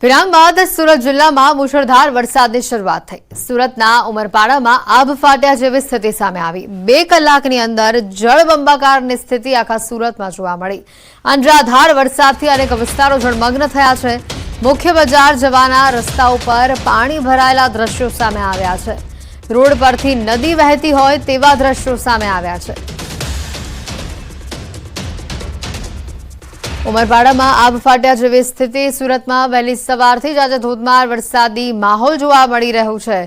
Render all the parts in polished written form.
વિરામ બાદ સુરત જિલ્લામાં મુશળધાર વરસાદની શરૂઆત થઈ। સુરતના ઉમરપાડામાં આભ ફાટ્યા જેવી સ્થિતિ સામે આવી। 2 કલાકની અંદર જળબંબાકારની સ્થિતિ આખા સુરતમાં જોવા મળી। અનરાધાર વરસાદથી અનેક વિસ્તારો જળમગ્ન થયા છે। મુખ્ય બજાર જવાના રસ્તાઓ પર પાણી ભરાયેલા દ્રશ્યો સામે આવ્યા છે। રોડ પરથી નદી વહેતી હોય તેવા દ્રશ્યો સામે આવ્યા છે। ઉમરપાડામાં આભ ફાટ્યા જેવી સ્થિતિ। સુરતમાં વહેલી સવારથી જ આજે ધોધમાર વરસાદી માહોલ જોવા મળી રહ્યો છે।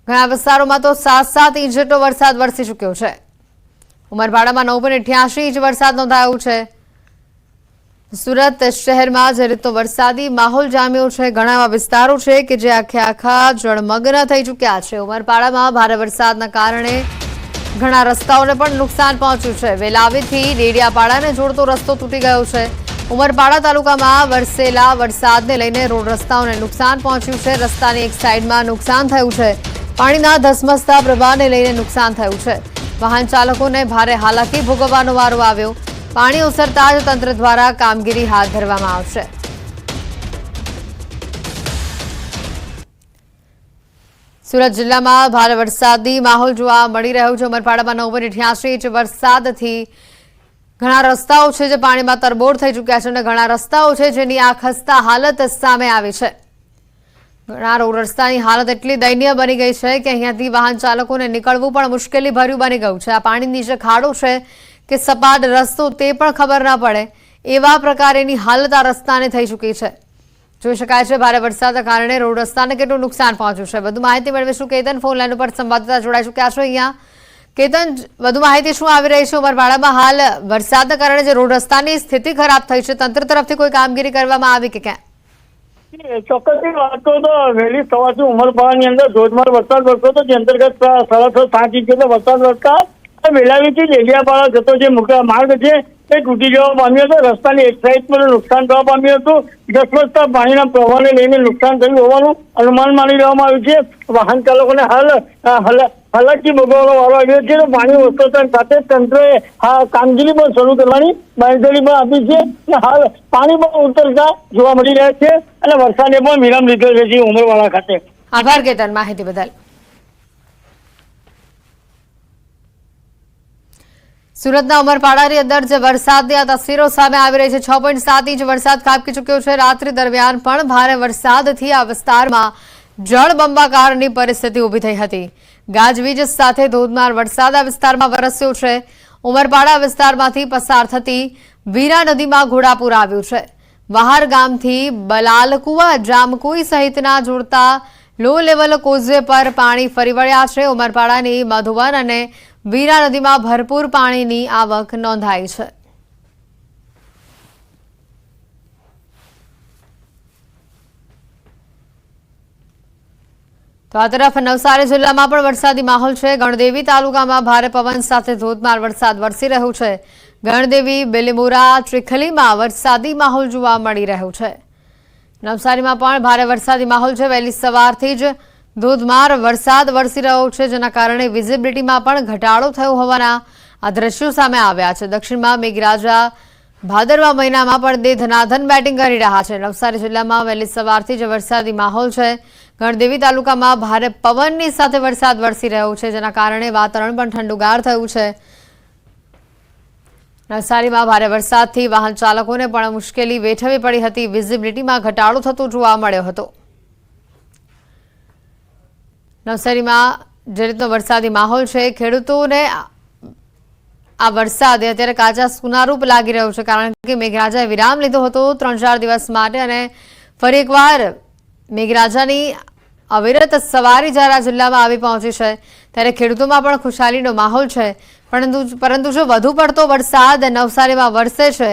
ઘણા વિસ્તારોમાં તો 7-7 ઇંચ જેટલો વરસાદ વરસી ચૂક્યો છે। ઉમરપાડામાં 9.88 ઇંચ વરસાદ નોંધાયો છે। સુરત શહેરમાં જે રીતનો વરસાદી માહોલ જામ્યો છે, ઘણા એવા વિસ્તારો છે કે જે આખા જળમગ્ન થઈ ચૂક્યા છે। ઉમરપાડામાં ભારે વરસાદના કારણે ઘણા રસ્તાઓને પણ નુકસાન પહોંચ્યું છે। વેલાવીથી ડેડિયાપાડાને જોડતો રસ્તો તૂટી ગયો છે। ઉમરપાડા તાલુકામાં વરસેલા વરસાદને લઈને રોડ રસ્તાઓને નુકસાન પહોંચ્યું છે। રસ્તાની એક સાઈડમાં નુકસાન થયું છે। પાણીના ધસમસતા પ્રવાહને લઈને નુકસાન થયું છે। વાહન ચાલકોને ભારે હાલાકી ભોગવવાનો વારો આવ્યો। પાણી ઓસરતા જ તંત્ર દ્વારા કામગીરી હાથ ધરવામાં આવશે। સુરત જિલ્લામાં ભારે વરસાદી માહોલ જોવા મળી રહ્યો છે। ઉમરપાડામાં 9.88 ઇંચ વરસાદથી ઘણા રસ્તાઓ છે જે પાણીમાં તરબોળ થઈ ચૂક્યા છે અને ઘણા રસ્તાઓ છે જેની આ ખસ્તા હાલત સામે આવી છે। ઘણા રોડ રસ્તાની હાલત એટલી દયનીય બની ગઈ છે કે અહીંયાથી વાહન ચાલકોને નીકળવું પણ મુશ્કેલી ભર્યું બની ગયું છે। આ પાણી નીચે ખાડો છે કે સપાટ રસ્તો તે પણ ખબર ન પડે એવા પ્રકારેની હાલત આ રસ્તાને થઈ ચૂકી છે। જોઈ શકાય છે ભારે વરસાદના કારણે રોડ રસ્તાને કેટલું નુકસાન પહોંચ્યું છે। વધુ માહિતી મેળવીશું। કેતન ફોન લાઈન ઉપર સંવાદદાતા જોડાઈ ચૂક્યા છે। અહીંયા કેતન, વધુ માહિતી શું આવી રહી છે? ઉમરપાડામાં હાલ વરસાદના કારણે જે રોડ રસ્તાની સ્થિતિ ખરાબ થઈ છે, તંત્ર તરફથી કોઈ કામગીરી કરવામાં આવી કે ક્યાં? ચોક્કસની વાત કરું તો વહેલી સવારથી ઉમરપાડાની અંદર ધોધમાર વરસાદ વરસ્યો હતો, જે અંતર્ગત 6.5 ઇંચ જેટલો વરસાદ વરસતા વેલાવીથી ડેડિયાપાડા જતો જે મુખ્ય માર્ગ છે એ તૂટી જવા પામ્યો હતો। રસ્તાની એક સાઈડ પર નુકસાન થવા પામ્યું હતું। ધસમસતા પાણીના પ્રવાહને લઈને નુકસાન થયું હોવાનું અનુમાન માની લેવામાં આવ્યું છે। વાહન ચાલકોને હાલ હાલાકી ભોગવવાનો વારો આવ્યો છે। પાણી ઓસરતા સાથે તંત્રએ કામગીરી પણ શરૂ કરવાની બાંયધરી પણ આપી છે। હાલ પાણી પણ ઉતરતા જોવા મળી રહ્યા છે અને વરસાદે પણ વિરામ લીધો છે ઉમરવાડા ખાતે। આભાર કેતન, માહિતી બદલ। સુરતના ઉમરપાડાની અંદર જે વરસાદની આ તસવીરો સામે આવી રહી છે। 6.7 ઇંચ વરસાદ ખાબકી ચૂક્યો છે। રાત્રિ દરમિયાન પણ ભારે વરસાદથી આ વિસ્તારમાં જળબંબાકારની પરિસ્થિતિ ઊભી થઈ હતી। ગાજવીજ સાથે ધોધમાર વરસાદ આ વિસ્તારમાં વરસ્યો છે। ઉમરપાડા વિસ્તારમાંથી પસાર થતી વીરા નદીમાં ઘોડાપૂર આવ્યું છે। વહાર ગામથી બલાલકુવા, જામકુઈ સહિતના જોડતા લો લેવલ કોઝવે પર પાણી ફરી વળ્યા છે। ઉમરપાડાની મધુવન અને વીરા નદીમાં ભરપૂર પાણીની આવક નોંધાઈ છે। તો આ તરફ નવસારી જિલ્લામાં પણ વરસાદી માહોલ છે। ગણદેવી તાલુકામાં ભારે પવન સાથે ધોધમાર વરસાદ વરસી રહ્યો છે। ગણદેવી, બિલીમોરા, ત્રિખલીમાં વરસાદી માહોલ જોવા મળી રહ્યો છે। નવસારીમાં પણ ભારે વરસાદી માહોલ છે। વહેલી સવારથી જ ધોધમાર વરસાદ વરસી રહ્યો છે, જેના કારણે વિઝિબિલિટીમાં પણ ઘટાડો થયો હોવાના આ દ્રશ્યો સામે આવ્યા છે। દક્ષિણમાં મેઘરાજા ભાદરવા મહિનામાં પણ ધનાધન બેટિંગ કરી રહ્યા છે। નવસારી જિલ્લામાં વહેલી સવારથી જ વરસાદી માહોલ છે। ગણદેવી તાલુકામાં ભારે પવનની સાથે વરસાદ વરસી રહ્યો છે, જેના કારણે વાતાવરણ પણ ઠંડુગાર થયું છે। નવસારીમાં ભારે વરસાદથી વાહન ચાલકોને પણ મુશ્કેલી વેઠવી પડી હતી। વિઝિબિલિટીમાં ઘટાડો થતો જોવા મળ્યો હતો। નવસારીમાં જે રીતનો વરસાદી માહોલ છે, ખેડૂતોને આ વરસાદ અત્યારે કાચા સોનારૂપ લાગી રહ્યો છે, કારણ કે મેઘરાજાએ વિરામ લીધો હતો 3-4 દિવસ માટે અને ફરી એકવાર મેઘરાજાની અવિરત સવારી જ્યારે આ જિલ્લામાં આવી પહોંચી છે, ત્યારે ખેડૂતોમાં પણ ખુશાલીનો માહોલ છે। પરંતુ જો વધુ પડતો વરસાદ નવસારીમાં વરસે છે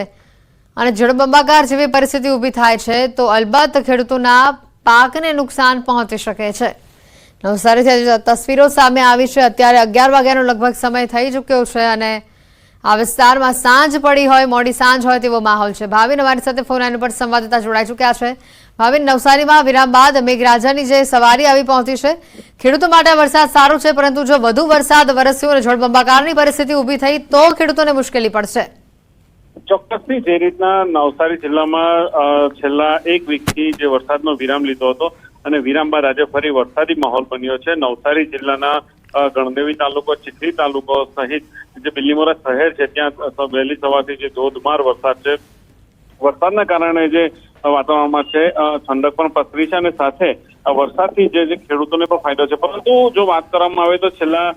અને જળબંબાકાર જેવી પરિસ્થિતિ ઊભી થાય છે, તો અલબત્ત ખેડૂતોના પાકને નુકસાન પહોંચી શકે છે। નવસારીથી તસવીરો સામે આવી છે। અત્યારે 11 વાગ્યાનો લગભગ સમય થઈ ચૂક્યો છે અને આ વિસ્તારમાં સાંજ પડી હોય, મોડી સાંજ હોય તેવો માહોલ છે। ભાવિન અમારી સાથે ફોન લાઈન પર સંવાદદાતા જોડાઈ ચૂક્યા છે। ભાવિન, નવસારીમાં વિરામ બાદ મેઘરાજાની જે સવારી આવી પહોંચી છે, ખેડૂતો માટે વરસાદ સારો છે, પરંતુ જો વધુ વરસાદ વરસ્યો અને જળબંબાકારની પરિસ્થિતિ ઊભી થઈ તો ખેડૂતોને મુશ્કેલી પડશે। ચોક્કસથી જે રીતના નવસારી જિલ્લામાં છેલ્લા એક વીકથી જે વરસાદનો વિરામ લીધો હતો અને વિરામ બાદ આજે ફરી વરસાદી માહોલ બન્યો છે. નવસારી જિલ્લાના ગણદેવી તાલુકો, ચીખલી તાલુકો સહિત જે બિલીમોરા શહેર છે ત્યાં વહેલી સવારથી જે ધોધમાર વરસાદ છે. વરસાદના કારણે જે વાતાવરણમાં છે ઠંડક પણ પસરી છે અને સાથે વરસાદથી જે ખેડૂતોને પણ ફાયદો છે. પરંતુ જો વાત કરવામાં આવે તો છેલ્લા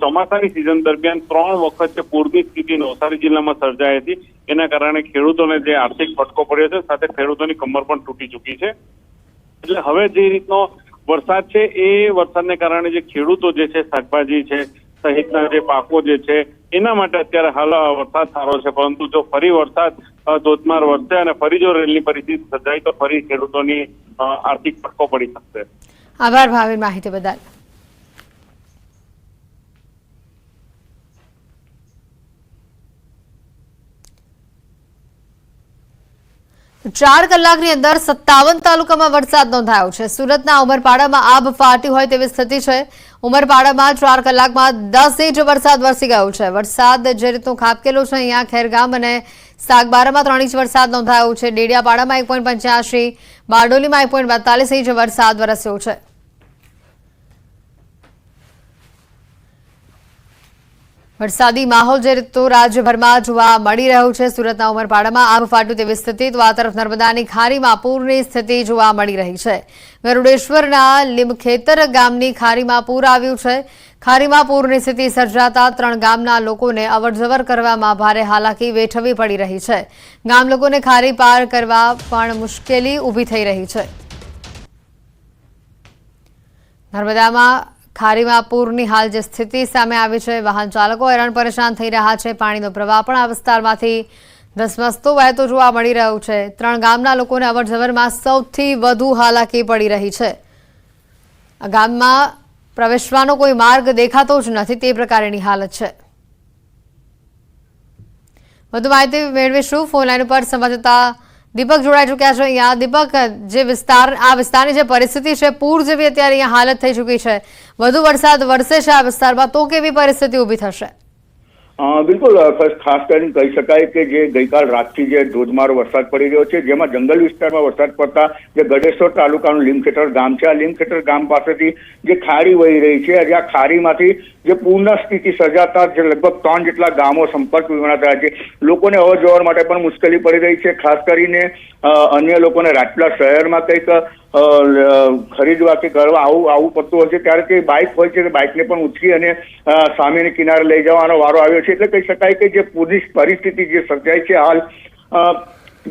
ચોમાસાની સિઝન દરમિયાન 3 વખત જે પૂરની સ્થિતિ નવસારી જિલ્લામાં સર્જાઈ હતી. એના કારણે ખેડૂતોને જે આર્થિક ફટકો પડ્યો છે, સાથે ખેડૂતોની કમર પણ તૂટી ચૂકી છે. એટલે હવે જે રીતનો વરસાદ છે એ વરસાદને કારણે જે ખેડૂતો જે છે શાકભાજી છે સહિતના જે પાકો જે છે એના માટે અત્યારે હાલ વરસાદ સારો છે. પરંતુ જો ફરી વરસાદ ધોધમાર વરસે અને ફરી જો રેલની પરિસ્થિતિ સર્જાય તો ફરી ખેડૂતોની આર્થિક ફટકો પડી શકશે. આભાર ભાવિન માહિતી બદલ. ચાર કલાકની અંદર 57 તાલુકામાં વરસાદ નોંધાયો છે. સુરતના ઉમરપાડામાં આભ ફાટી હોય તેવી સ્થિતિ છે. ઉમરપાડામાં 4 કલાકમાં 10 ઇંચ વરસાદ વરસી ગયો છે. વરસાદ જે રીતનું ખાબકેલો છે અહીંયા ખેરગામ અને સાગબારામાં 3 ઇંચ વરસાદ નોંધાયો છે. ડેડિયાપાડામાં 1.85, બારડોલીમાં 1.42 ઇંચ વરસાદ વરસ્યો છે. વરસાદી માહોલ જે રીતનો રાજ્યભરમાં જોવા મળી રહ્યો છે. સુરતના ઉમરપાડામાં આભ ફાટ્યું તેવી સ્થિતિ, તો આ તરફ નર્મદાની ખાડીમાં પૂરની સ્થિતિ જોવા મળી રહી છે. ગરુડેશ્વરના લીમખેતર ગામની ખાડીમાં પૂર આવ્યું છે. ખાડીમાં પૂરની સ્થિતિ સર્જાતા 3 ગામના લોકોને અવરજવર કરવામાં ભારે હાલાકી વેઠવી પડી રહી છે. ગામ લોકોને ખાડી પાર કરવા પણ મુશ્કેલી ઊભી થઈ રહી છે. નર્મદામાં ખાડીમાં પૂરની હાલ જે સ્થિતિ સામે આવી છે, વાહન ચાલકો હેરાન પરેશાન થઈ રહ્યા છે. પાણીનો પ્રવાહ પણ આ વિસ્તારમાંથી ધસમસતો વહેતો જોવા મળી રહ્યો છે. 3 ગામના લોકોને અવરજવરમાં સૌથી વધુ હાલાકી પડી રહી છે. આ ગામમાં પ્રવેશવાનો કોઈ માર્ગ દેખાતો જ નથી, તે પ્રકારની હાલત છે. વધુ માહિતી મેળવીશું. ફોન લાઈન ઉપર સંવાદદાતા દીપક જોડાઈ ચૂક્યા છે. અહીંયા દીપક, જે વિસ્તારની જે પરિસ્થિતિ છે, પૂર જેવી અત્યારે અહીંયા હાલત થઈ ચૂકી છે. વધુ વરસાદ વરસે છે આ વિસ્તારમાં તો કેવી પરિસ્થિતિ ઊભી થશે? બિલકુલ, ખાસ કરીને કહી શકાય કે જે ગઈકાલ રાતથી જે ધોધમાર વરસાદ પડી રહ્યો છે, જેમાં જંગલ વિસ્તારમાં વરસાદ પડતા જે ગઢેશ્વર તાલુકાનું લીમખેતર ગામ છે, આ લીમખેતર ગામ પાસેથી જે ખાડી વહી રહી છે, જે આ ખાડીમાંથી જે પૂર્ણ સ્થિતિ સર્જાતા જે લગભગ 3 જેટલા ગામો સંપર્ક વિહોણા થયા છે. લોકોને અવર જવર માટે પણ મુશ્કેલી પડી રહી છે. ખાસ કરીને અન્ય લોકોને રાજપીપળા શહેરમાં કંઈક ખરીદવા કે કરવા આવું પડતું હોય છે, ત્યારે તે બાઇક હોય છે, બાઇકને પણ ઉચકી અને સામેની કિનારે લઈ જવાનો વારો આવ્યો છે. એટલે કહી શકાય કે જે પૂરની પરિસ્થિતિ જે સર્જાય છે હાલ,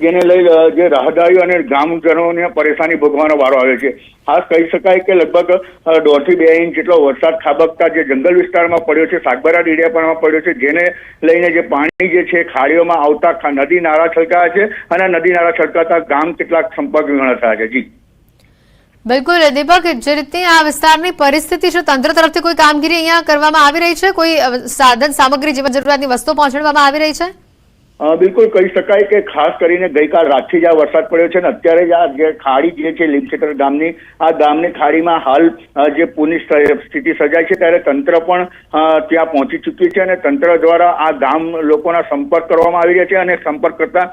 જેને લઈ જે રાહદારીઓ અને ગામજનોને પરેશાની ભોગવવાનો વારો આવ્યો છે. ખાસ કહી શકાય કે લગભગ 1.5 થી 2 ઇંચ જેટલો વરસાદ ખાબકતા જે જંગલ વિસ્તારમાં પડ્યો છે, સાગબારા ડેડિયાપાડામાં પડ્યો છે, જેને લઈને જે પાણી જે છે ખાડીઓમાં આવતા નદી નાળા છલકાયા છે અને નદી નાળા છલકાતા ગામ કેટલાક સંપર્ક વિહોણા થયા છે. જી બિલકુલ દીપક, જે રીતે આ વિસ્તારની પરિસ્થિતિ છે, તંત્ર તરફથી કોઈ કામગીરી અહીંયા કરવામાં આવી રહી છે? કોઈ સાધન સામગ્રી, જીવન જરૂરિયાતની વસ્તુઓ પહોંચાડવામાં આવી રહી છે? બિલકુલ કહી શકાય કે ખાસ કરીને ગઈકાલ રાતથી જ આ વરસાદ પડ્યો છે અને અત્યારે જ આ જે ખાડી જે છે લીમખેતર ગામની, આ ગામની ખાડીમાં હાલ જે પૂરની સ્થિતિ સર્જાય છે, ત્યારે તંત્ર પણ ત્યાં પહોંચી ચૂક્યું છે અને તંત્ર દ્વારા આ ગામ લોકોના સંપર્ક કરવામાં આવી રહ્યા છે અને સંપર્ક કરતા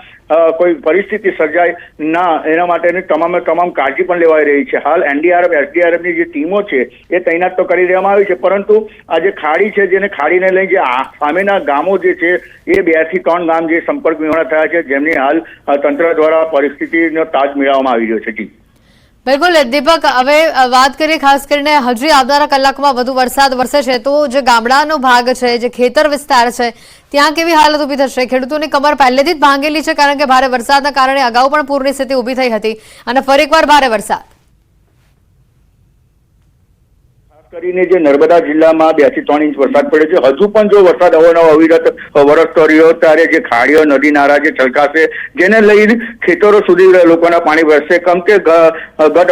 કોઈ પરિસ્થિતિ સર્જાય ના એના માટેની તમામ કાળજી પણ લેવાઈ રહી છે. હાલ NDRF, SDRFની જે ટીમો છે એ તૈનાત તો કરી દેવામાં આવી છે, પરંતુ આ જે ખાડી છે, જેને ખાડીને લઈને જે સામેના ગામો જે છે એ 2 થી 3 ગામ સંપર્ક વિહોણા થયા છે, જેમની હાલ તંત્ર દ્વારા પરિસ્થિતિનો તાજ મેળવવામાં આવી રહ્યો છે. બિલકુલ દીપક, હવે વાત કરીએ ખાસ કરીને હજી આવનારા કલાકમાં વધુ વરસાદ વરસે છે તો જે ગામડાનો ભાગ છે, જે ખેતર વિસ્તાર છે, ત્યાં કેવી હાલત ઊભી થશે? ખેડૂતોની કમર પહેલેથી જ ભાંગેલી છે, કારણ કે ભારે વરસાદના કારણે અગાઉ પણ પૂરની સ્થિતિ ઊભી થઈ હતી અને ફરી એકવાર ભારે વરસાદ. કરીને જે નર્મદા જિલ્લામાં 2 થી 3 ઇંચ વરસાદ પડ્યો છે. હજુ પણ જો વરસાદ અવારનવાર અવિરત વરસતો રહ્યો ત્યારે જે ખાડીઓ, નદી નાળા જે છલકાશે, જેને લઈને ખેતરો સુધી લોકોના પાણી વરસશે. કેમ કે ગત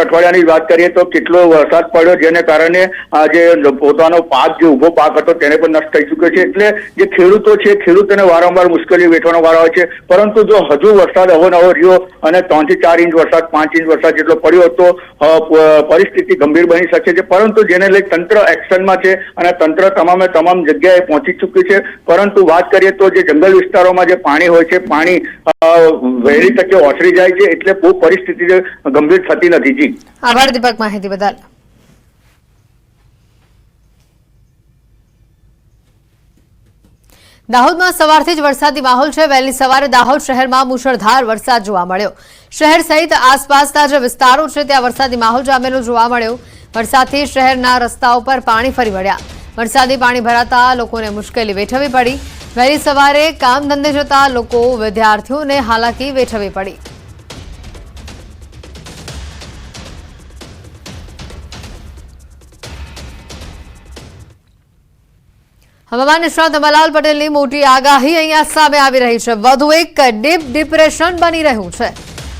અઠવાડિયાની વાત કરીએ તો કેટલો વરસાદ પડ્યો, જેને કારણે આ જે પોતાનો પાક, જે ઉભો પાક હતો, તેને પણ નષ્ટ થઈ ચૂક્યો છે. એટલે જે ખેડૂતો છે, ખેડૂતોને વારંવાર મુશ્કેલી વેઠવાનો વારો આવે છે. પરંતુ જો હજુ વરસાદ અવારનવાર રહ્યો અને 3 થી 4 ઇંચ વરસાદ, 5 ઇંચ વરસાદ જેટલો પડ્યો તો પરિસ્થિતિ ગંભીર બની શકે છે. પરંતુ જેને લઈ તંત્ર એક્શનમાં છે અને તંત્ર તમામે તમામ જગ્યાએ પહોંચી ચૂક્યું છે, પરંતુ વાત કરીએ તો જે જંગલ વિસ્તારોમાં જે પાણી હોય છે, પાણી વહેલી તકે ઓસરી જાય છે, એટલે બહુ પરિસ્થિતિ ગંભીર થતી નથી. જી આભાર દીપક, માહિતી બદલ. દાહોદમાં સવારથી જ વરસાદી માહોલ છે. વહેલી સવારે દાહોદ શહેરમાં મુશળધાર વરસાદ જોવા મળ્યો. શહેર સહિત આસપાસના જે વિસ્તારો છે ત્યાં વરસાદી માહોલ જામેલો જોવા મળ્યો. વરસાદથી શહેરના રસ્તાઓ પર પાણી ફરી વળ્યા. વરસાદી પાણી ભરાતા લોકોને મુશ્કેલી વેઠવી પડી. વહેલી સવારે કામ ધંધે જતા લોકો, વિદ્યાર્થીઓને હાલાકી વેઠવી પડી. હવામાન નિષ્ણાત અંબાલાલ પટેલની મોટી આગાહી અહીંયા સામે આવી રહી છે. વધુ એક ડીપ ડિપ્રેશન બની રહ્યું છે.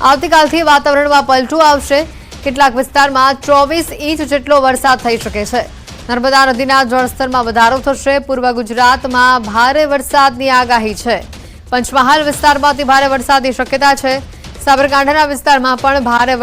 આવતીકાલથી વાતાવરણમાં પલટું આવશે. કેટલાક વિસ્તારમાં 24 ઇંચ જેટલો વરસાદ થઈ શકે છે. નર્મદા નદીના જળસ્તરમાં વધારો થશે. પૂર્વ ગુજરાતમાં ભારે વરસાદની આગાહી છે. પંચમહાલ વિસ્તારમાંથી ભારે વરસાદની શક્યતા છે. સાબરકાંઠાના વિસ્તારમાં પણ ભારે